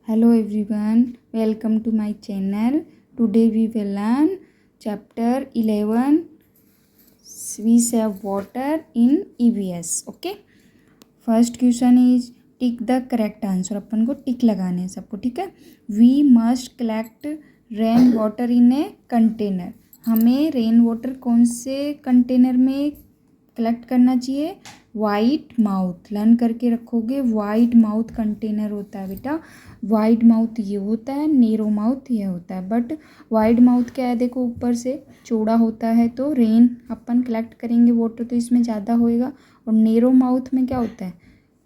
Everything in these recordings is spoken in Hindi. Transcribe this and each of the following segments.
Hello everyone, welcome to my channel. Today we will learn chapter 11. We save water in EVS. Okay. First question is tick the correct answer. अपन को टिक लगाने हैं सबको, ठीक है. We must collect rain water in a container. हमें रेन वाटर कौन से कंटेनर में कलेक्ट करना चाहिए? White mouth. लर्न करके रखोगे. वाइड माउथ कंटेनर होता है बेटा. वाइड माउथ ये होता है, नेरो माउथ ये होता है. बट वाइड माउथ क्या है, देखो ऊपर से चौड़ा होता है तो रेन अपन कलेक्ट करेंगे वाटर तो इसमें ज़्यादा होएगा. और नेरो माउथ में क्या होता है,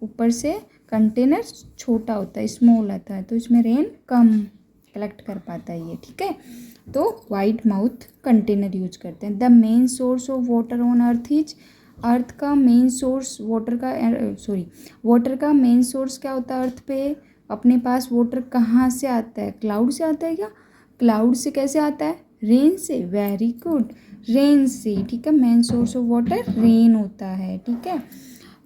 ऊपर से कंटेनर छोटा होता है, स्मॉल आता है, तो इसमें रेन कम कलेक्ट कर पाता है ये, ठीक है. तो वाइड माउथ कंटेनर यूज करते हैं. The main source of water on earth is. Earth का मेन सोर्स वाटर का मेन सोर्स क्या होता है अर्थ पे? अपने पास वाटर कहाँ से आता है? क्लाउड से आता है क्या? क्लाउड से कैसे आता है? रेन से. वेरी गुड, रेन से, ठीक है. Main source of water rain होता है, ठीक है.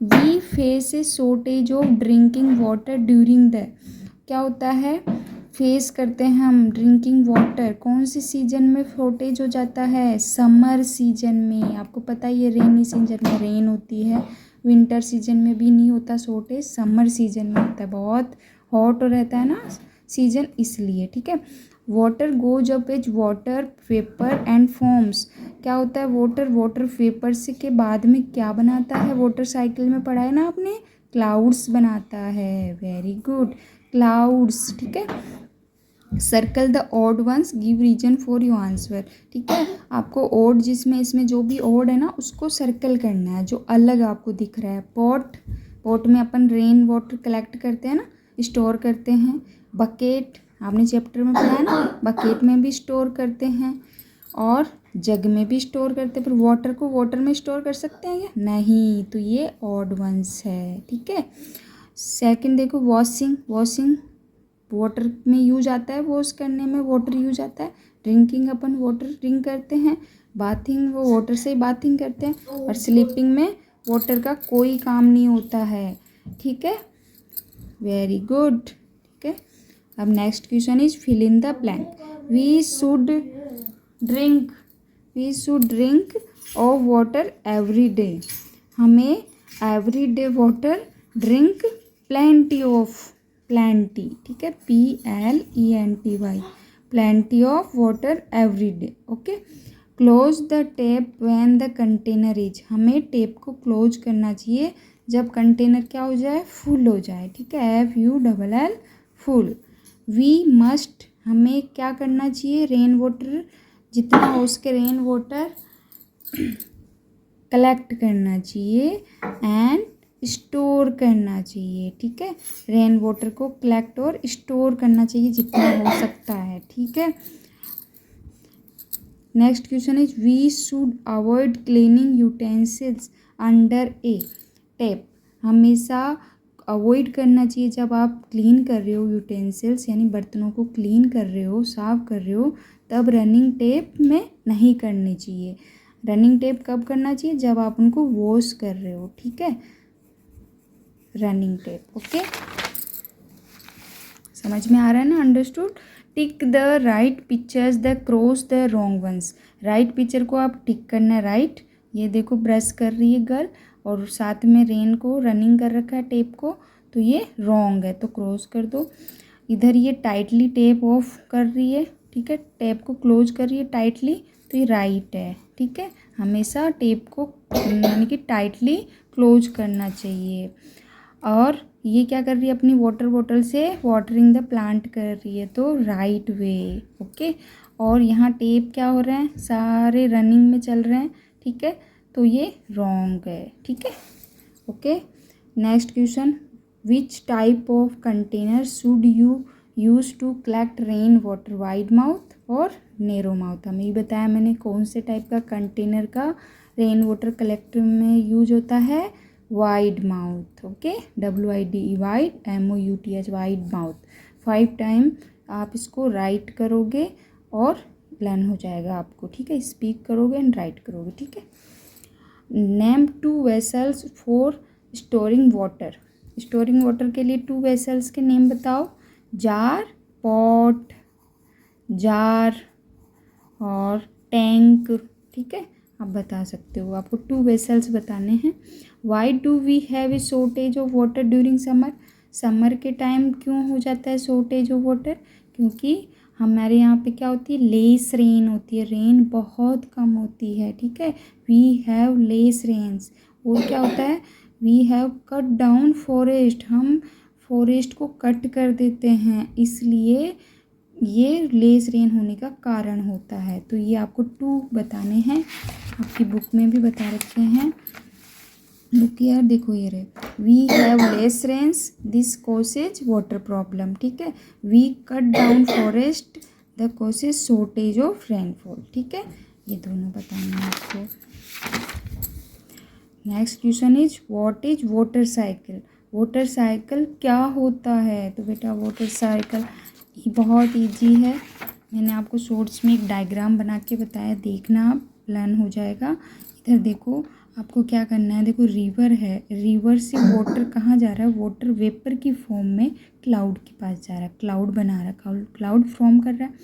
We face a shortage of drinking water during the. क्या होता है, फेस करते हैं हम ड्रिंकिंग वाटर कौन सी सीजन में शॉर्टेज हो जाता है? समर सीजन में. आपको पता ही है रेनी सीजन में रेन होती है, विंटर सीजन में भी नहीं होता शॉर्टेज, समर सीजन में होता है. बहुत हॉट रहता है ना सीजन, इसलिए, ठीक है. Water goes up as water vapour and forms. क्या होता है वाटर वेपर से के बाद में क्या बनाता है? वाटर साइकिल में पढ़ा है ना आपने, क्लाउड्स बनाता है. वेरी गुड, क्लाउड्स, ठीक है. Circle the odd ones, give reason for your answer, ठीक है. आपको ऑड जिसमें इसमें जो भी ऑड है ना उसको सर्कल करना है, जो अलग आपको दिख रहा है. पॉट में अपन रेन वाटर कलेक्ट करते हैं ना, स्टोर करते हैं. बकेट आपने चैप्टर में पढ़ा है ना, बकेट में भी स्टोर करते हैं और जग में भी स्टोर करते हैं. पर वाटर को वाटर में स्टोर कर सकते हैं क्या? नहीं, तो ये ऑड वंस है, ठीक है. सेकंड देखो, वॉशिंग वाटर में यूज आता है, वॉश करने में वाटर यूज आता है. ड्रिंकिंग अपन वाटर ड्रिंक करते हैं. बाथिंग वो वाटर से ही बाथिंग करते हैं. और स्लीपिंग में वाटर का कोई काम नहीं होता है, ठीक है. वेरी गुड, ठीक है. अब next question is fill in the blank. We should drink of water every day. हमें every day water drink plenty, ठीक है. PLENTY, plenty of water every day, okay. Close the tap when the container is. हमें टैप को क्लोज करना चाहिए जब कंटेनर क्या हो जाए, फुल हो जाए, ठीक है. FULL, full. वी मस्ट, हमें क्या करना चाहिए, रेन वाटर जितना हो सके रेन वाटर कलेक्ट करना चाहिए एंड स्टोर करना चाहिए, ठीक है. रेन वाटर को कलेक्ट और स्टोर करना चाहिए जितना हो सकता है, ठीक है. Next question is we should avoid cleaning utensils under a tap. हमेशा अवॉइड करना चाहिए जब आप क्लीन कर रहे हो यूटेंसिल्स, यानी बर्तनों को क्लीन कर रहे हो, साफ कर रहे हो, तब रनिंग टैप में नहीं करनी चाहिए. रनिंग टैप कब करना चाहिए? जब आप उनको वॉश कर रहे हो, ठीक है. Running tap, okay. समझ में आ रहा है ना, understood. Tick the right pictures the cross the wrong ones. Right picture को आप टिक करना है, राइट. ये देखो ब्रश कर रही है गर्ल और साथ में रेन को रनिंग कर रखा है टेप को, तो ये रॉन्ग है, तो क्रॉस कर दो. इधर ये टाइटली टेप ऑफ कर रही है, ठीक है. टेप को क्लोज कर रही है टाइटली, तो ये राइट है, ठीक है. हमेशा टेप को यानी कि टाइटली क्लोज करना चाहिए. और ये क्या कर रही है, अपनी वाटर बॉटल से वाटरिंग द प्लांट कर रही है, तो राइट वे, ओके. और यहाँ टेप क्या हो रहे हैं, सारे रनिंग में चल रहे हैं, ठीक है, तो ये रॉन्ग है, ठीक है, okay. Next question, which type of container should you use to collect rain water, wide mouth और नेरो माउथ. हमें ये बताया मैंने कौन से टाइप का कंटेनर का रेन वाटर कलेक्ट में यूज होता है, wide mouth, okay. WIDE, wide, MOUTH, wide mouth. 5 time आप इसको राइट करोगे और लर्न हो जाएगा आपको, ठीक है. स्पीक करोगे एंड राइट करोगे, ठीक है. Name 2 vessels for storing water. Storing water के लिए 2 वेसल्स के नेम बताओ. जार, पॉट, जार और टैंक, ठीक है, आप बता सकते हो। आपको 2 वेसल्स बताने हैं। Why do we have a shortage of water during summer? Summer के टाइम क्यों हो जाता है शॉर्टेज ऑफ वाटर? क्योंकि हमारे यहाँ पे क्या होती है, लेस रेन होती है, रेन बहुत कम होती है, ठीक है। We have less rains. और क्या होता है, we have cut down forest, हम फॉरेस्ट को कट कर देते हैं, इसलिए ये लेस रेन होने का कारण होता है। तो ये आपको 2 बताने हैं, आपकी बुक में भी बता रखे हैं। लुक यार, देखो ये रहे, we have less rains, this causes water problem, ठीक है। We cut down forest, the causes shortage of rainfall, ठीक है। ये दोनों बताने हैं आपको। Next question is what is water cycle? Water cycle क्या होता है? तो बेटा वाटर साइकिल बहुत इजी है, मैंने आपको शॉर्ट्स में एक डायग्राम बना के बताया, देखना आप, लर्न हो जाएगा। इधर देखो, आपको क्या करना है, देखो रिवर है, रिवर से वाटर कहाँ जा रहा है, वाटर वेपर की फॉर्म में क्लाउड के पास जा रहा है, क्लाउड बना रहा है, क्लाउड फॉर्म कर रहा है।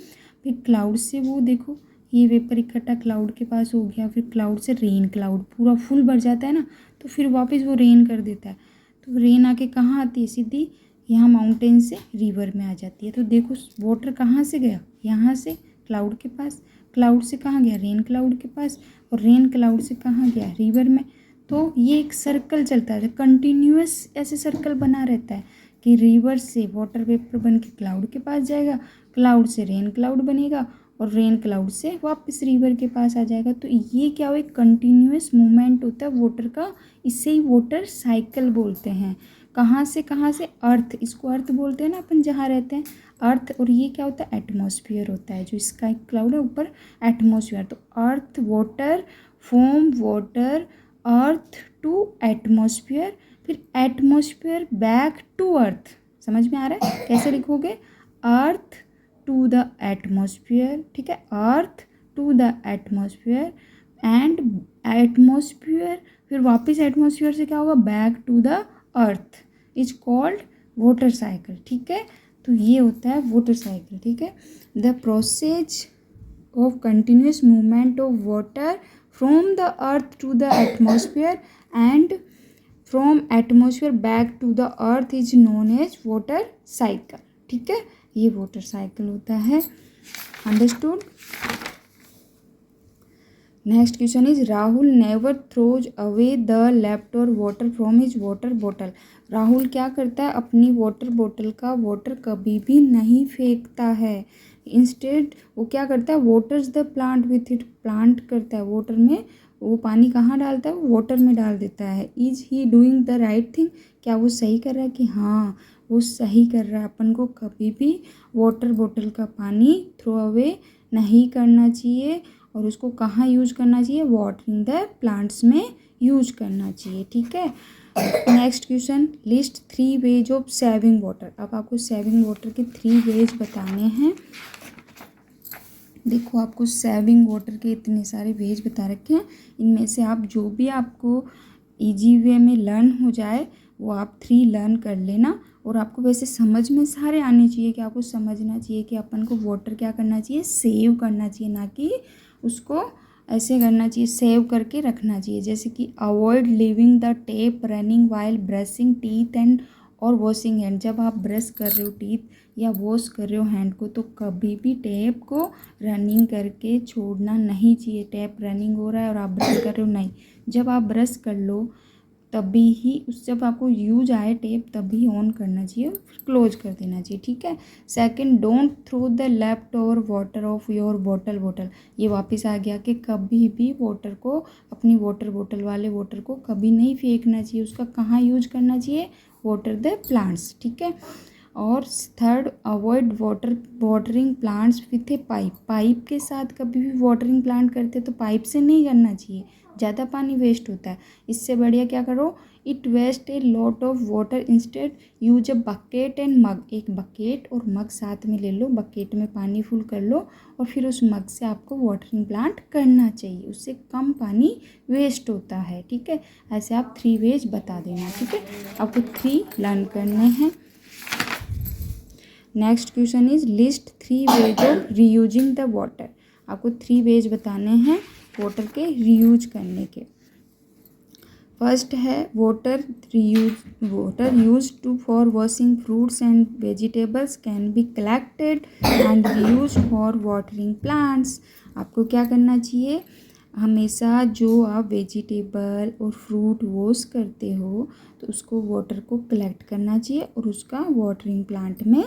फिर क्लाउड से वो देखो, ये वेपर इकट्ठा क्लाउड के पास हो गया, फिर क्लाउड से रेन, क्लाउड पूरा फुल भर जाता है ना, तो फिर वापस वो रेन कर देता है। तो रेन आके कहाँ आती है, सीधी यहाँ माउंटेन से रिवर में आ जाती है। तो देखो वाटर कहाँ से गया, यहाँ से क्लाउड के पास, क्लाउड से कहाँ गया, रेन क्लाउड के पास, और रेन क्लाउड से कहाँ गया, रिवर में। तो ये एक सर्कल चलता है, कंटिन्यूअस ऐसे सर्कल बना रहता है कि रिवर से वाटर वेपर बन के क्लाउड के पास जाएगा, क्लाउड से रेन क्लाउड बनेगा, और रेन क्लाउड से वापस रिवर के पास आ जाएगा। तो ये क्या हो, एक कंटिन्यूअस मूवमेंट होता है वाटर का, इसे ही वाटर साइकिल बोलते हैं। कहाँ से कहाँ से, अर्थ, इसको अर्थ बोलते हैं ना अपन जहाँ रहते हैं, अर्थ। और ये क्या होता है, एटमॉस्फेयर होता है, जो स्काई क्लाउड है ऊपर एटमॉस्फेयर। तो earth, water, foam, water, earth to atmosphere, फिर एटमॉस्फेयर बैक टू अर्थ। समझ में आ रहा है कैसे लिखोगे, अर्थ टू द एटमॉस्फेयर, ठीक है, earth to the atmosphere and atmosphere, फिर वापस एटमॉस्फेयर से क्या होगा, back to the earth, is called water cycle, ठीक है। तो ये होता है वाटर साइकिल, ठीक है। The process of continuous movement of water from the earth to the atmosphere and from atmosphere back to the earth is known as water cycle, ठीक है। ये वाटर साइकिल होता है, understood. Next question is Rahul never throws away the left over water from his water bottle. Rahul क्या करता है, अपनी वाटर बॉटल का वाटर कभी भी नहीं फेंकता है, इंस्टेड वो क्या करता है, waters the plant with it, plant करता है वाटर में, वो पानी कहाँ डालता है, वो वाटर में डाल देता है। Is he doing the right thing? क्या वो सही कर रहा है? कि हाँ वो सही कर रहा है। अपन को कभी भी वाटर बॉटल का पानी थ्रो अवे नहीं करना चाहिए, और उसको कहाँ यूज करना चाहिए, वाटरिंग द प्लांट्स में यूज करना चाहिए, ठीक है। Next question, list 3 ways of saving water. अब आपको सेविंग वाटर के 3 वेज बताने हैं। देखो आपको सेविंग वाटर के इतने सारे वेज बता रखे हैं, इनमें से आप जो भी आपको इजी वे में लर्न हो जाए वो आप 3 लर्न कर लेना। और आपको वैसे समझ में सारे आने चाहिए, कि आपको समझना चाहिए कि अपन को वाटर क्या करना चाहिए, सेव करना चाहिए, ना कि उसको ऐसे करना चाहिए, सेव करके रखना चाहिए। जैसे कि avoid living the tape running while brushing teeth and और वॉशिंग हैंड। जब आप ब्रश कर रहे हो टीथ या वॉश कर रहे हो हैंड को, तो कभी भी टैप को रनिंग करके छोड़ना नहीं चाहिए। टैप रनिंग हो रहा है और आप ब्रश कर रहे हो, नहीं, जब आप ब्रश कर लो तभी ही उस, जब आपको यूज आए टेप तभी ऑन करना चाहिए, फिर क्लोज कर देना चाहिए, ठीक है। Second, don't throw the left over water of your bottle. ये वापस आ गया कि कभी भी वाटर को, अपनी वाटर बॉटल वाले वाटर को कभी नहीं फेंकना चाहिए, उसका कहाँ यूज करना चाहिए, वाटर द प्लांट्स, ठीक है। और third, avoid watering plants with A pipe के साथ कभी भी वाटरिंग प्लांट करते तो पाइप से नहीं करना चाहिए, ज़्यादा पानी वेस्ट होता है। इससे बढ़िया क्या करो, it waste a lot of water, instead use a bucket and mug. एक बकेट और मग साथ में ले लो, बकेट में पानी फुल कर लो और फिर उस मग से आपको वाटरिंग प्लांट करना चाहिए, उससे कम पानी वेस्ट होता है, ठीक है। ऐसे आप 3 वेज बता देना, ठीक है। आपको 3 लर्न करने हैं। Next question is list 3 ways of reusing the water. आपको 3 वेज बताने हैं वाटर के रीयूज करने के। फर्स्ट है water use to for washing fruits and vegetables can be collected and reuse for watering plants. आपको क्या करना चाहिए, हमेशा जो आप वेजिटेबल और फ्रूट वॉश करते हो तो उसको वाटर को कलेक्ट करना चाहिए और उसका वाटरिंग प्लांट में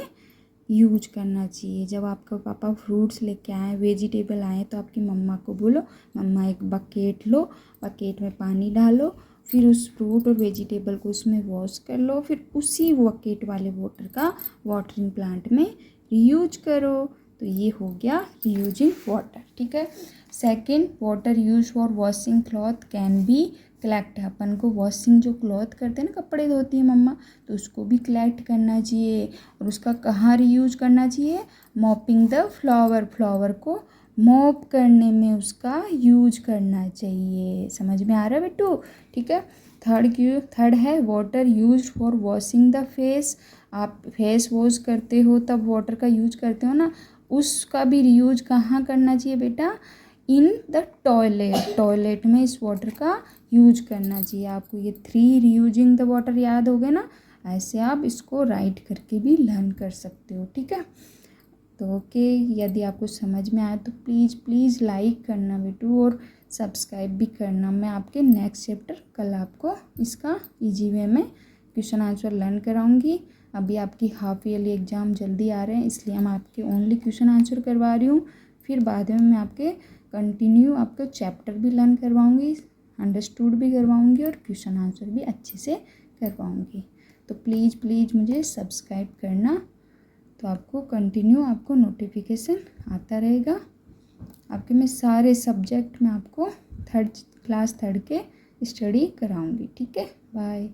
यूज करना चाहिए। जब आपका पापा फ्रूट्स लेके आए, वेजिटेबल आए, तो आपकी मम्मा को बोलो मम्मा एक बकेट लो, बकेट में पानी डालो, फिर उस फ्रूट और वेजिटेबल को उसमें वॉश कर लो, फिर उसी बकेट वाले वाटर का वाटरिंग प्लांट में रीयूज करो। तो ये हो गया रीयूजिंग वाटर, ठीक है। Second, water use for washing cloth can be collect. अपन को वॉशिंग जो क्लॉथ करते हैं ना, कपड़े धोती है मम्मा, तो उसको भी कलेक्ट करना चाहिए। और उसका कहाँ रीयूज करना चाहिए, मॉपिंग द फ्लावर, फ्लावर को मॉप करने में उसका यूज करना चाहिए। समझ में आ रहा है बेटू, ठीक है। थर्ड है water use for washing the face. आप फेस वॉश करते हो तब वाटर का यूज करते हो ना, उसका भी रीयूज कहाँ करना चाहिए बेटा, इन द टॉयलेट, टॉयलेट में इस वाटर का यूज करना चाहिए। आपको ये 3 रीयूजिंग द वाटर याद हो गए ना, ऐसे आप इसको राइट करके भी लर्न कर सकते हो, ठीक है। तो ओके, यदि आपको समझ में आए तो प्लीज़ लाइक करना बेटू और सब्सक्राइब भी करना। मैं आपके नेक्स्ट चैप्टर कल आपको इसका इजी वे में क्वेश्चन आंसर लर्न कराऊंगी। अभी आपकी हाफ ईयरली एग्ज़ाम जल्दी आ रहे हैं, इसलिए हम आपके ओनली क्वेश्चन आंसर करवा रही हूँ। फिर बाद में मैं आपके कंटिन्यू आपको चैप्टर भी लर्न करवाऊँगी, अंडरस्टूड भी करवाऊँगी और क्वेश्चन आंसर भी अच्छे से करवाऊँगी। तो प्लीज़ मुझे सब्सक्राइब करना, तो आपको कंटिन्यू आपको नोटिफिकेशन आता रहेगा। आपके मैं सारे सब्जेक्ट में आपको क्लास थर्ड के स्टडी कराऊंगी, ठीक है। बाय।